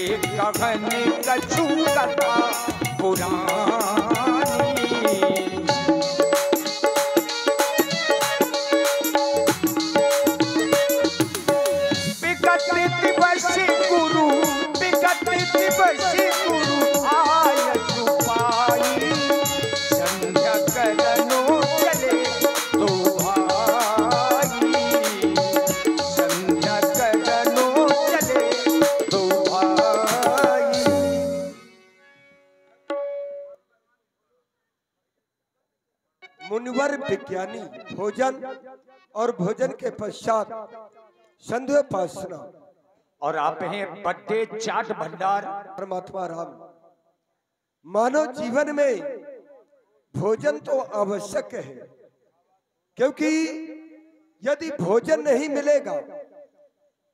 कहने कछु कथा पुरानी। विगत दिवस गुरु, विगत दिवस गुरु आय छुपाई, संध्या करनो चले तो भाई, संध्या करनो चले तो भाई। मुनिवर विज्ञानी भोजन और भोजन के पश्चात संध्योपासना। और आप हैं बड्डे चाट भंडार। परमात्मा राम, मानव जीवन में भोजन तो आवश्यक है, क्योंकि यदि भोजन नहीं मिलेगा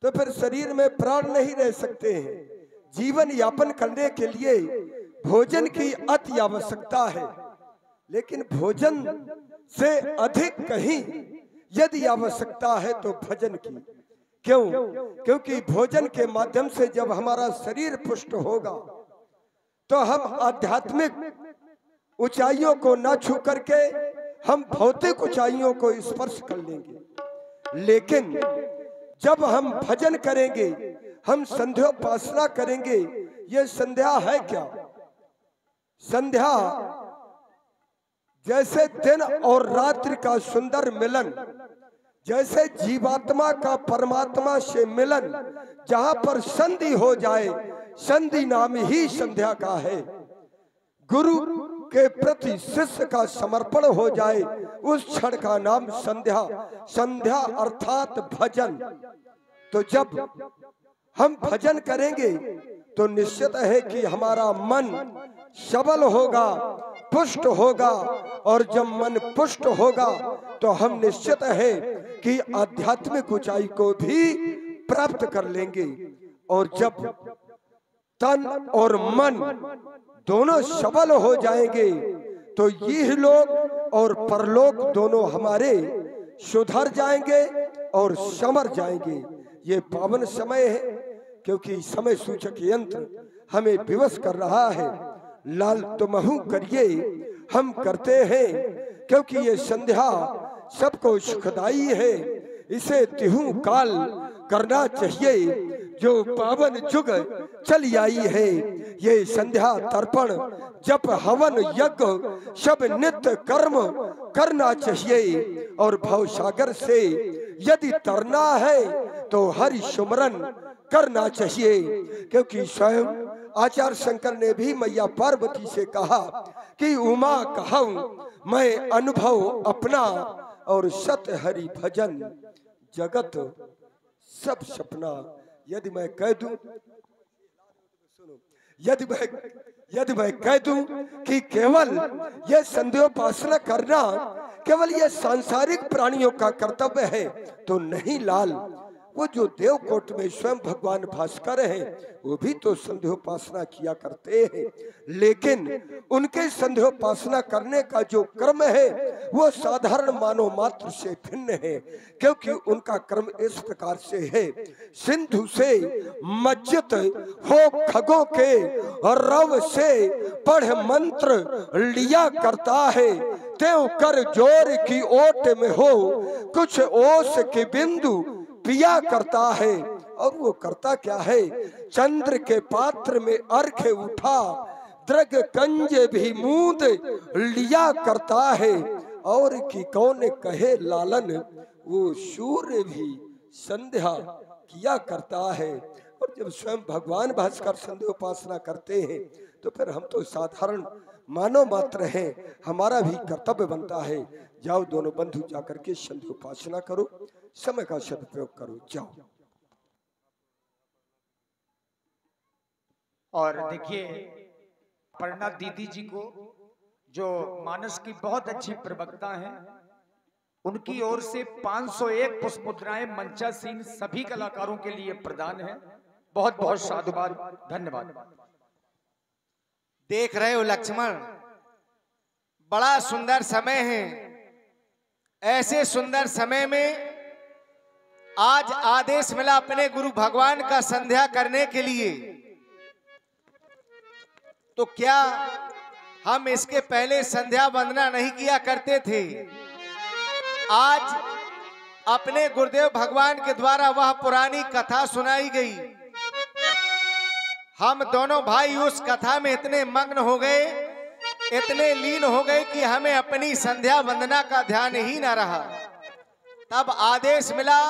तो फिर शरीर में प्राण नहीं रह सकते हैं। जीवन यापन करने के लिए भोजन की अति आवश्यकता है, लेकिन भोजन से अधिक कहीं यदि आवश्यकता है तो भजन की। क्यों? क्योंकि भोजन के माध्यम से जब हमारा शरीर पुष्ट होगा तो हम आध्यात्मिक ऊंचाइयों को न छू करके हम भौतिक ऊंचाइयों को स्पर्श कर लेंगे। लेकिन जब हम भजन करेंगे, हम संध्योपासना करेंगे। ये संध्या है क्या? संध्या जैसे दिन और रात्रि का सुंदर मिलन, जैसे जीवात्मा का परमात्मा से मिलन, जहां पर संधि हो जाए, संधि नाम ही संध्या का है। गुरु के प्रति शिष्य का समर्पण हो जाए, उस क्षण का नाम संध्या। संध्या अर्थात भजन। तो जब हम भजन करेंगे तो निश्चित है कि हमारा मन सबल होगा, पुष्ट होगा, और जब मन पुष्ट होगा तो हम निश्चित है कि आध्यात्मिक ऊंचाई को भी प्राप्त कर लेंगे। और जब तन और मन दोनों सबल हो जाएंगे तो यह लोक और परलोक दोनों हमारे सुधर जाएंगे और समर जाएंगे। ये पावन समय है, क्योंकि समय सूचक यंत्र हमें विवश कर रहा है। लाल तुमहु करिए हम करते हैं, क्योंकि ये संध्या सबको सुखदाई है। इसे तिहु काल करना चाहिए, जो पावन जुग चली आई है। ये संध्या तर्पण जप हवन यज्ञ सब नित्य कर्म करना चाहिए। और भव सागर से यदि तरना है तो हरि सुमरन करना चाहिए, क्योंकि स्वयं आचार्य शंकर ने भी मैया पार्वती से कहा कि उमा कहूं मैं अनुभव अपना, और सत हरि भजन जगत सब सपना। यदि मैं कह दूं, यदि मैं कह दूं कि केवल ये संध्योपासना करना केवल ये सांसारिक प्राणियों का कर्तव्य है तो नहीं लाल। वो जो देवकोट में स्वयं भगवान भास्कर हैं, वो भी तो संध्योपासना किया करते हैं, लेकिन उनके संध्योपासना करने का जो क्रम है वो साधारण मानव मात्र से भिन्न है। क्योंकि उनका क्रम इस प्रकार से है, सिंधु से मज्जित हो खगों के और रव से पढ़ मंत्र लिया करता है। त्यों कर जोर की ओट में हो कुछ ओस के बिंदु पिया करता है। और वो करता क्या है? चंद्र के पात्र में अर्घ उठा द्रग कंजे भी मूंद लिया करता है। और कि कौन कहे लालन, वो सूर्य भी संध्या किया करता है। और जब स्वयं भगवान भास्कर संध्योपासना करते हैं तो फिर हम तो साधारण मानव मात्र हैं, हमारा भी कर्तव्य बनता है। जाओ दोनों बंधु जाकर के संध्योपासना करो, समय का सदुपयोग करो, जाओ। और देखिए पर्णा दीदी जी को, जो मानस की बहुत अच्छी प्रवक्ता हैं, उनकी ओर से 501 पुष्प मुद्राएं मंचासीन सभी कलाकारों के लिए प्रदान है। बहुत बहुत साधुवाद, धन्यवाद। देख रहे हो लक्ष्मण, बड़ा सुंदर समय है। ऐसे सुंदर समय में आज आदेश मिला अपने गुरु भगवान का संध्या करने के लिए। तो क्या हम इसके पहले संध्या वंदना नहीं किया करते थे? आज अपने गुरुदेव भगवान के द्वारा वह पुरानी कथा सुनाई गई। हम दोनों भाई उस कथा में इतने मग्न हो गए, इतने लीन हो गए कि हमें अपनी संध्या वंदना का ध्यान ही न रहा। तब आदेश मिला,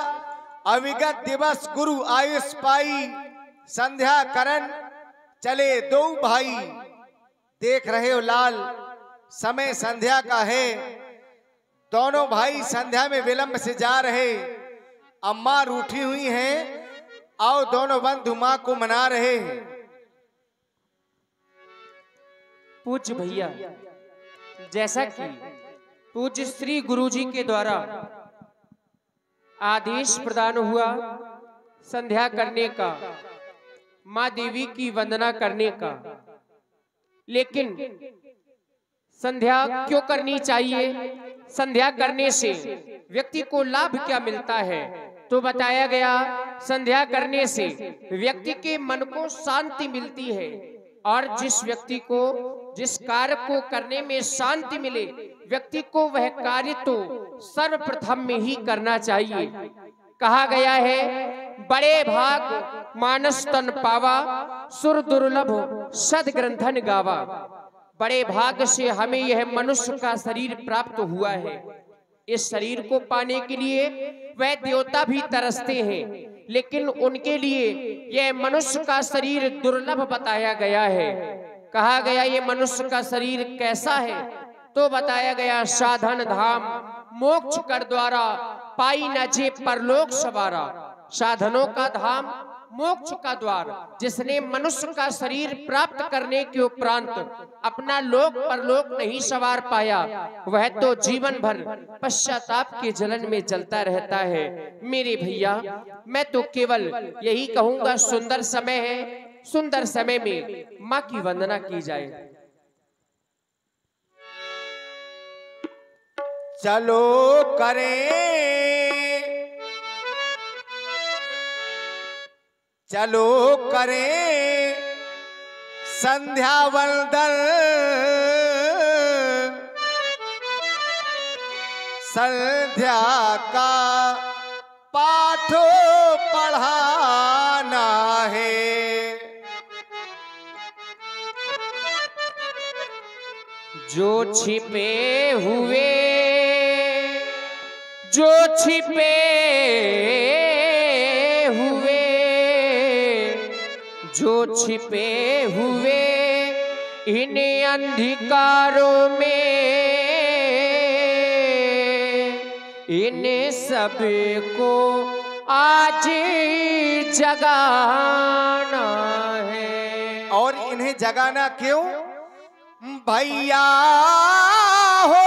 अविगत दिवस गुरु आयुष पाई, संध्या करन चले दो भाई। देख रहे हो लाल, समय संध्या का है। दोनों भाई संध्या में विलंब से जा रहे। अम्मा रूठी हुई हैं और दोनों बंधु मां को मना रहे हैं। पूज्य भैया, जैसा कि पूज्य श्री गुरुजी के द्वारा आदेश प्रदान हुआ संध्या करने का, माँ देवी की वंदना करने का, लेकिन संध्या क्यों करनी चाहिए, संध्या करने से व्यक्ति को लाभ क्या मिलता है, तो बताया गया संध्या करने से व्यक्ति के मन को शांति मिलती है। और जिस व्यक्ति को जिस कार्य को करने में शांति मिले, व्यक्ति को वह कार्य तो सर्वप्रथम में ही करना चाहिए। कहा गया है, बड़े भाग मानस तन पावा, सुर दुर्लभ सद ग्रंथन गावा। बड़े भाग से हमें यह मनुष्य का शरीर प्राप्त हुआ है। इस शरीर को पाने के लिए वह देवता भी तरसते हैं, लेकिन उनके लिए यह मनुष्य का शरीर दुर्लभ बताया गया है। कहा गया ये मनुष्य का शरीर कैसा है, तो बताया गया साधन धाम मोक्ष कर द्वारा, पाई न जे परलोक सवारा। साधनों का धाम, मोक्ष का द्वार। जिसने मनुष्य का शरीर प्राप्त करने के उपरांत अपना लोक परलोक नहीं सवार पाया, वह तो जीवन भर पश्चाताप के जलन में जलता रहता है। मेरे भैया, मैं तो केवल यही कहूंगा, सुंदर समय है, सुंदर समय में माँ की वंदना की जाए। चलो करें, चलो करें संध्या वंदन, संध्या का पाठ पढ़ाना है। जो छिपे हुए, जो छिपे हुए, जो छिपे हुए इन अंधकारों में, इन सब को आज जगाना है। और इन्हें जगाना क्यों? भैया हो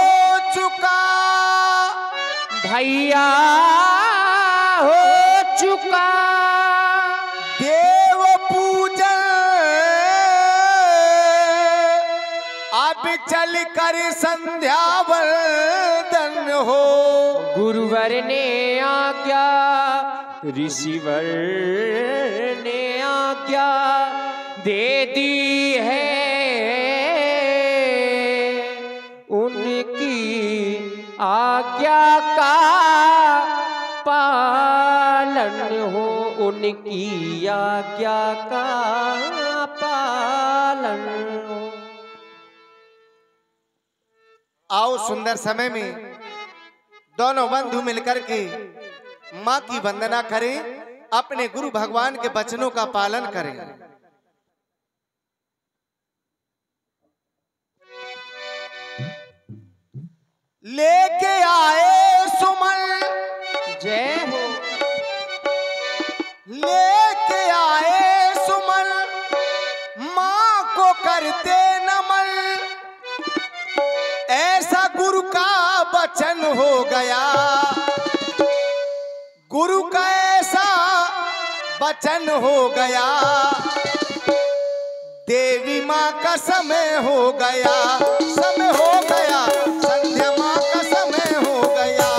चुका, भैया हो चुका देव पूजन, अब चल कर संध्या वंदन हो। गुरुवर ने आज्ञा, ऋषिवर ने आज्ञा दे दी है, उनकी आज्ञा का पालन हो, उनकी आज्ञा का पालन हो। आओ सुंदर समय में दोनों बंधु मिलकर के माँ की वंदना करें, अपने गुरु भगवान के वचनों का पालन करें। लेके आए सुमन, जय हो। लेके आए सुमन, माँ को करते नमन, ऐसा गुरु का वचन हो गया, गुरु का ऐसा वचन हो गया, देवी माँ का समय हो गया, समय हो गया, संध्या माँ का समय हो गया।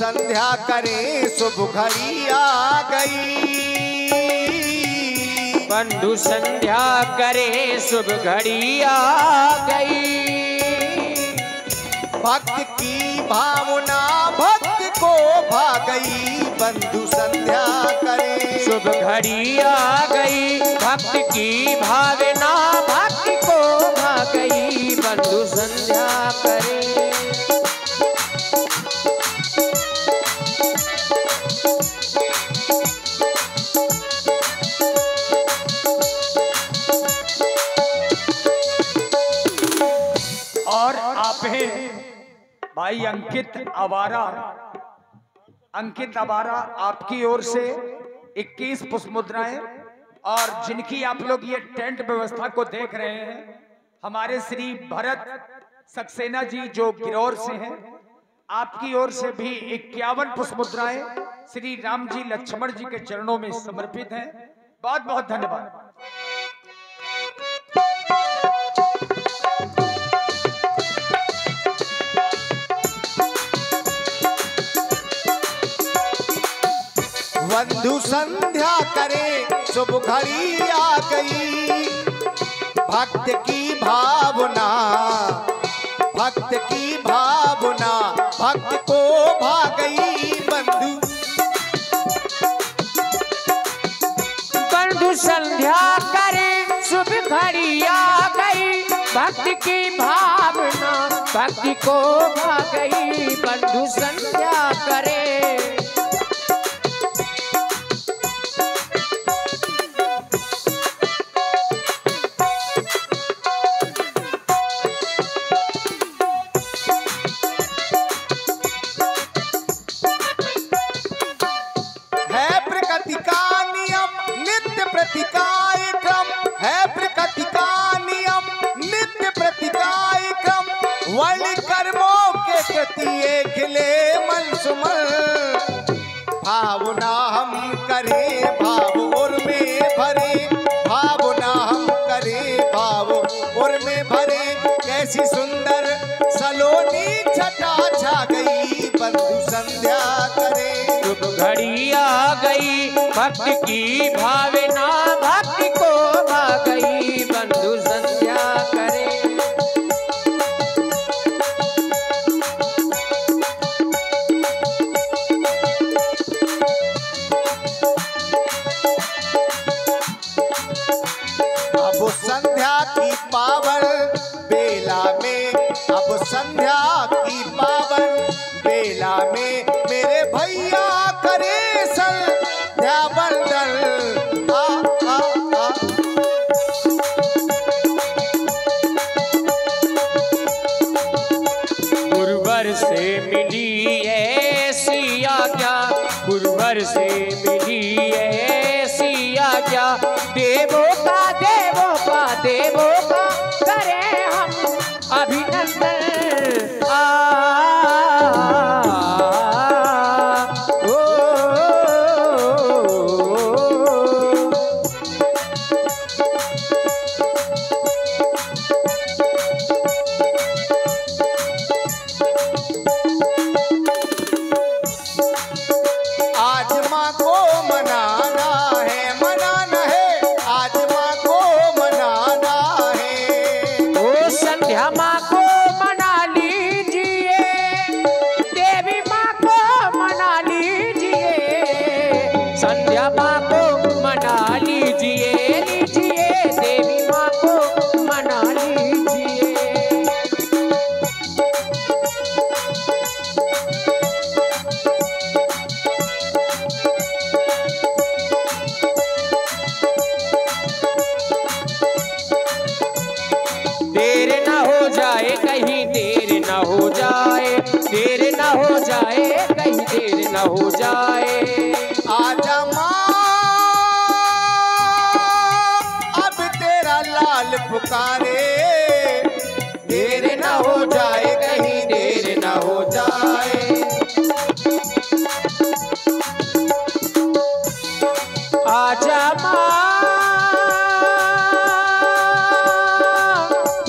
संध्या करे शुभ घड़ी आ गई। बंधु संध्या करे शुभ घड़ी आ गई। भक्त की भावना भक्त को भा गई। बंधु संध्या करे शुभ घड़ी आ गई। भक्त की भावना भक्त को भा गई। बंधु संध्या करे। और आप हैं भाई अंकित आवारा। अंकित आवारा आपकी ओर से 21 पुष्प मुद्राएं, और जिनकी आप लोग ये टेंट व्यवस्था को देख रहे हैं, हमारे श्री भरत सक्सेना जी जो गिरौर से हैं, आपकी ओर से भी 51 पुष्प मुद्राएं श्री राम जी लक्ष्मण जी के चरणों में समर्पित हैं। बहुत बहुत धन्यवाद। बंधु संध्या करे शुभ घड़ी आ गई। भक्त की भावना भक्त की भावना भक्त को भा गई। बंधु बंधु संध्या करे शुभ घड़ी आ गई। भक्त की भावना भक्ति को भा गई। बंधु संध्या करे। वर्ण कर्मों के प्रति एक खिले मन सुमन। भावना हम करें भाव और में भरे। भावना हम करें भाव और में भरे। कैसी सुंदर सलोनी छटा छा गई। बंधु संध्या करे शुभ घड़ी आ गई। भक्त की भावना भक्ति को भा गई। बंधु संध्या करे। अब संध्या की पावन बेला में, अब संध्या की पावन बेला में मेरे भैया करे संध्या बंदन। आ आ आ गुरुवर से मिली ऐसी आज्ञा। गुरुवर से मिली ऐसी आज्ञा। देवों का देवों का देवों का करें हम अभिनंदन। आज माँ को मनाना है, मनाना है। आज माँ को मनाना है। ओ संध्या माँ को मना लीजिए। देवी माँ को मना लीजिए। संध्या माँ को मना लीजिए। लीजिए देवी माँ को मना लीजिए। देर न हो जाए कहीं देर न हो जाए। देर न हो जाए कहीं देर न हो जाए। आजा माँ अब तेरा लाल पुकारे। देर न हो जाए कहीं देर न हो जाए। आजा माँ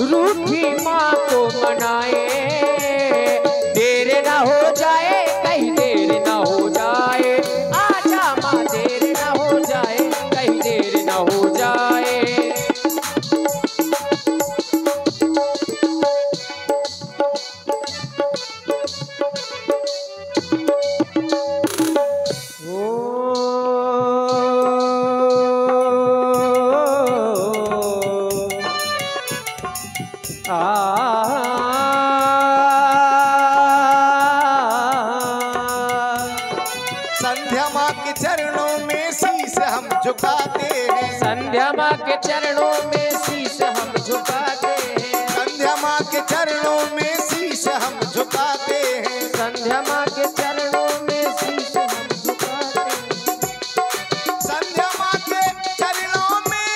रूठी माँ को मनाए। देर न हो जाए कहीं देर संध्या माँ के चरणों में शीश हम झुकाते हैं। संध्या माँ के चरणों में शीश हम झुकाते हैं। संध्या माँ के चरणों में शीश हम झुकाते हैं। संध्या माँ के चरणों में शीश हम झुकाते हैं। संध्या माँ के चरणों में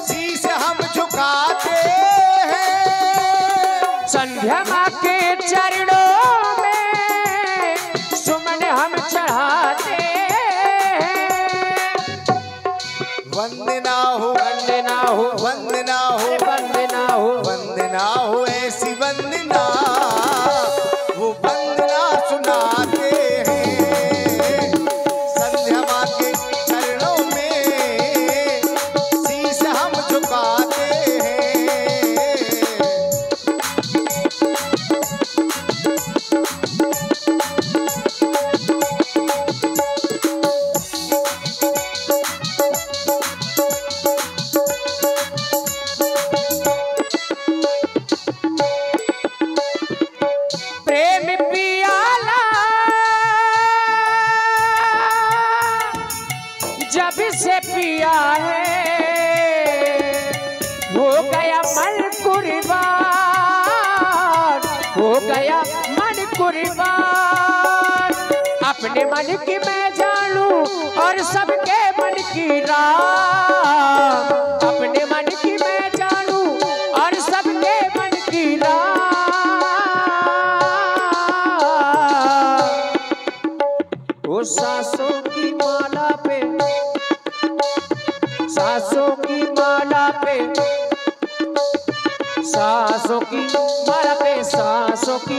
शीश हम झुकाते हैं। संध्या माँ के चरणों में सुमन हम चढ़ाते हैं। वंदना हो, वंदना हो, वंदना हो, वंदना हो, वंदना हो, ऐसी वंदना वो वंदना सुनाते हैं। संध्या माँ के चरणों में शीश हम झुकाते हैं। प्रेम पियाला जब से पिया है हो गया मन कुर्बान, हो गया मन कुर्बान। अपने मन की मैं जानूं और सबके मन की राह। अपने मन की मैं जानूं और सबके मन की राह। वो सांसों की माला पे, सांसों की माला पे, सांसों की माला पे, सांसों की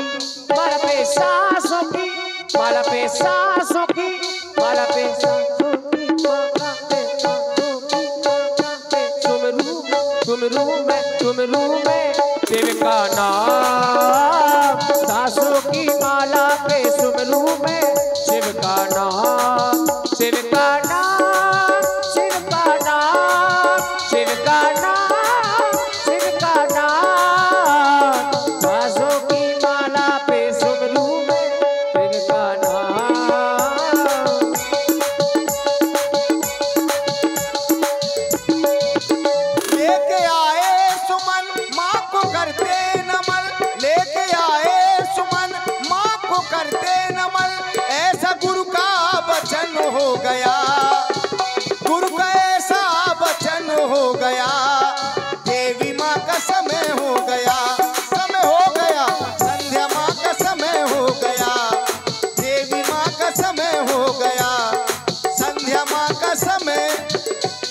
माला पे, सांसों की माला पे, सांसों की माला पे, सांसों की माला पे, सांसों की माला पे, सुमरू में शिव का नाम। सांसों की माला पे सुमरू में शिव का नाम, शिव का नाम, शिव का नाम, शिव का नाम, शिव का नाम। सांसों की माला पे सुमरू में शिव का नाम। लेके आए सुमन माँ को करते नमन। लेके आए सुमन माँ को करते नमन। ऐसा गुरु का वचन हो गया, गुरु का ऐसा वचन हो गया। देवी माँ का समय हो गया, समय हो गया। संध्या माँ का समय हो गया, देवी माँ का समय हो गया। संध्या माँ का समय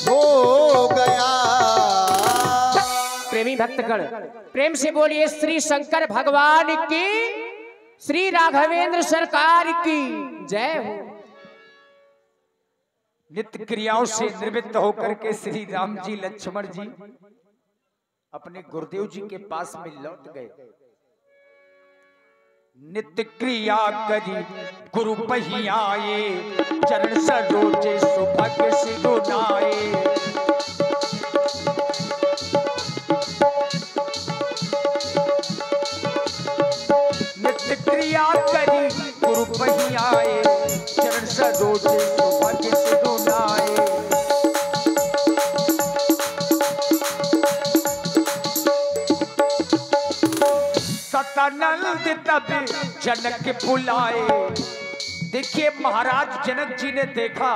हो गया। प्रेमी भक्तगण प्रेम से बोलिए श्री शंकर भगवान की, श्री राघवेंद्र सरकार की जय हो। नित्य क्रियाओं से निवृत्त होकर के श्री राम जी लक्ष्मण जी अपने गुरुदेव जी के पास में लौट गए। नित्य क्रिया करी गुरु पहियाए, चरण सरोजे सुभग सिरुनाए। नित्य क्रिया करी गुरु पहियाए, चरण सरोजे सुभग सिरुनाए। सतानंद तब जनक बुलाए। देखिए महाराज जनक जी ने देखा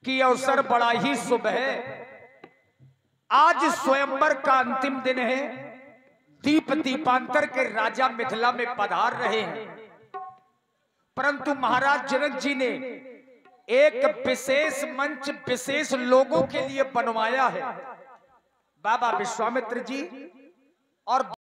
कि अवसर बड़ा ही शुभ है। आज स्वयंवर का अंतिम दिन है। दीप दीपांतर के राजा मिथिला में पधार रहे हैं, परंतु महाराज जनक जी ने एक विशेष मंच विशेष लोगों के लिए बनवाया है। बाबा विश्वामित्र जी और